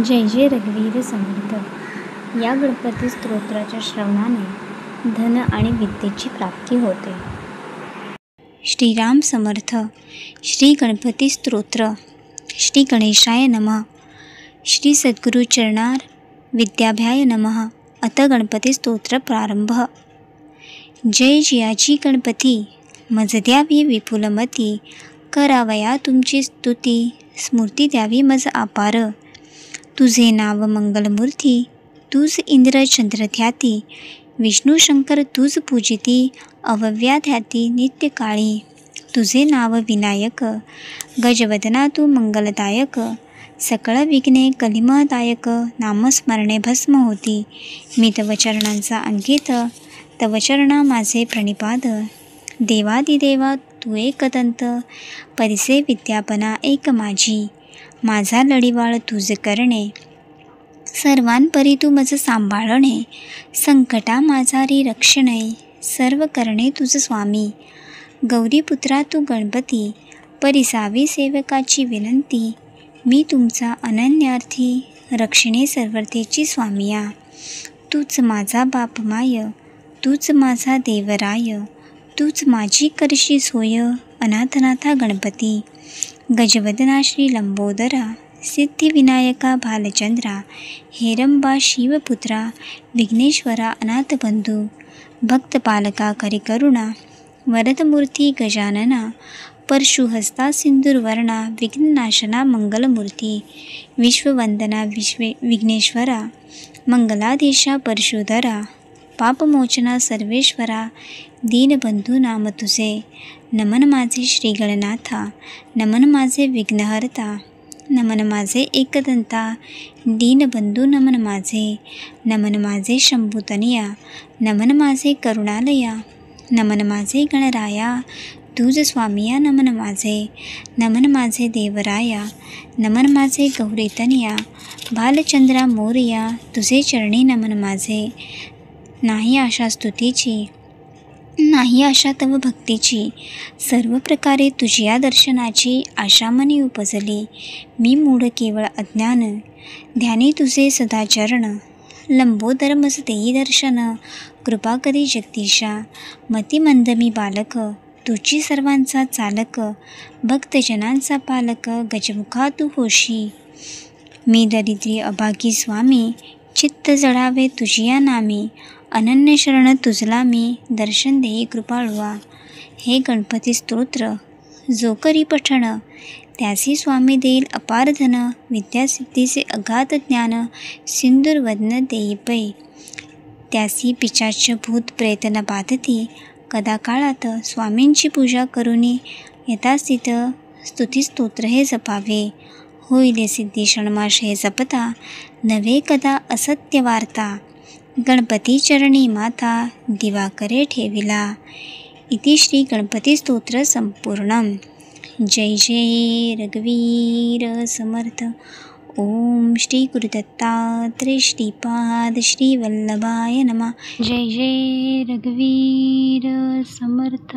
जय जय रघुवीर समर्थ या गणपती स्तोत्राच्या श्रवणाने धन आणि विद्येची प्राप्ती होते. श्रीराम समर्थ. श्री गणपती स्तोत्र. श्री गणेशाय नमः. श्री सद्गुरु चरणार विद्याभ्याय नमः. अथ गणपती स्तोत्र प्रारंभ. जय जियाची गणपती मज द्यावी विपुलमती, करावया तुमची स्तुती, स्मृती द्यावी मज अपार. तुझे नाव मंगलमूर्ती, तूच इंद्र चंद्र ध्याती, विष्णू शंकर तूच पूजिती, अव्यया ध्याती नित्यकाळी. तुझे नाव विनायक, गजवदना तू मंगलदायक, सकळ विघ्ने कलिमदायक, नामस्मरणे भस्म होती. मी तव चरणांचा अंकित, तव चरणा माझे प्रणिपात. देवादिदेवा तू एकदंत, परिसे विद्यापना एक माझी. माझा लढीवाळ तुझ करणे, सर्वांपरी तू मज सांभाळणे. संकटा माझारी रक्षणे, सर्व करणे तुझ स्वामी. गौरीपुत्रा तू गणपती, परिसावी सेवकाची विनंती. मी तुमचा अनन्यार्थी, रक्षणे सर्वतेची स्वामिया. तूच माझा बाप माय, तूच माझा देवराय, तूच माझी करशी सोय. अनाथनाथा गणपती, गजवदना श्री लंबोदरा, सिद्धिविनायका भालचंद्रा, हेरंबा शिवपुत्रा, विघ्नेश्वरा अनाथबंधू, भक्तपालका करिकरुणा, वरदमूर्ती गजानना, परशुहस्ता सिंदूरवर्णा, विघ्ननाशना मंगलमूर्ती, विश्ववंदना विघ्नेश्वरा, मंगलाधीशा परशुधरा, पापमोचना सर्वेश्वरा, दीनबंधू नाम तुझे. नमन माझे श्रीगणनाथा, नमन माझे विघ्नहर्ता, नमन माझे एकदंता, दीनबंधू नमन माझे. नमन माझे शंभूतनया, नमन माझे करुणालया, नमन माझे गणराया, तुझ स्वामिया नमन माझे. नमन माझे देवराया, नमन माझे गौरीतनया, भालचंद्रा मोरया, तुझे चरणी नमन माझे. नाही आशा स्तुतीची, नाही आशा तव भक्तीची, सर्व प्रकारे तुझिया दर्शनाची आशा मनी उपजली. मी मूढ केवळ अज्ञान, ध्यानी तुझे सदा चरण. लंबोदर मज देई दर्शन, कृपा करी जगदीशा. मतिमंद मी बालक, तुझी सर्वांचा चालक, भक्तजनांचा पालक, गजमुखा तू होशी. मी दरिद्री अभागी स्वामी, चित्त जडावे तुझिया नामी. अनन्य शरण तुझला मी, दर्शन देई कृपाळुआ. हे गणपती स्तोत्र जो करी पठण, त्यासी स्वामी देईल अपार धन. विद्यासिद्धीचे अगाध ज्ञान, सिंदूरवदन देई पै. त्यासी पिशाच भूत प्रेतन बाधती, कदा काळात स्वामींची पूजा करुनी. यथास्थित स्तुती स्तोत्र हे जपावे, होईल सिद्धी षण्मास हे जपता. नव्हे कदा असत्य वार्ता, गणपती चरणी माता, दिवाकरे ठेविला. इति श्री गणपती स्तोत्र संपूर्णम. जय जय रघुवीर समर्थ. ओम श्री गुरुदत्तात्रेय श्रीपाद श्री वल्लभाय नमः. जय जय रघुवीर समर्थ.